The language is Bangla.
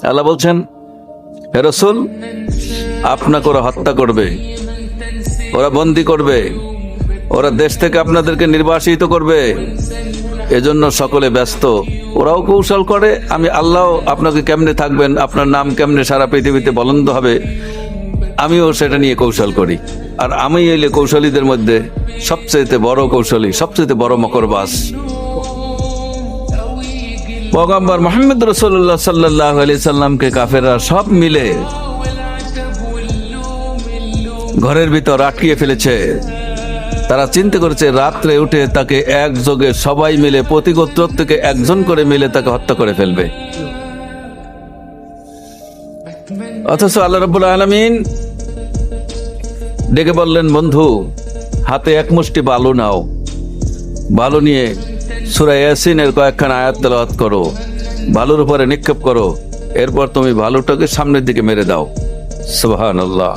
আল্লাহ বলছেন, হে রাসূল, আপনাকে ওরা হত্যা করবে, ওরা বন্দী করবে, ওরা দেশ থেকে আপনাদেরকে নির্বাসিত করবে। এজন্য সকলে ব্যস্ত। ওরাও কৌশল করে, আমি আল্লাহ আপনাকে কেমনে থাকবেন, আপনার নাম কেমনে সারা পৃথিবীতে বলন্দ হবে, আমিও সেটা নিয়ে কৌশল করি। আর আমি এলে কৌশলীদের মধ্যে সবচেয়ে বড় কৌশলী, সবচেয়ে বড় মকরবাজ। পয়গম্বর মুহাম্মদ রাসূলুল্লাহ সাল্লাল্লাহু আলাইহি সাল্লামকে কাফেররা সব মিলে ঘরের ভিতর আটকিয়ে ফেলেছে। তারা চিন্তা করেছে রাত্রে উঠে তাকে একযোগে সবাই মিলে প্রতি গোত্র থেকে একজন করে মিলে তাকে হত্যা করে ফেলবে। অথচ আল্লাহ রাব্বুল আলামিন ডেকে বললেন, বন্ধু, হাতে এক মুষ্টি বালু নাও, বালু নিয়ে সূরা ইয়াসিনের কয়েকখানা আয়াত তেলাওয়াত করো, বালুর উপরে নিক্ষেপ করো, এরপর তুমি বালুটাকে সামনের দিকে মেরে দাও। সুবহানাল্লাহ।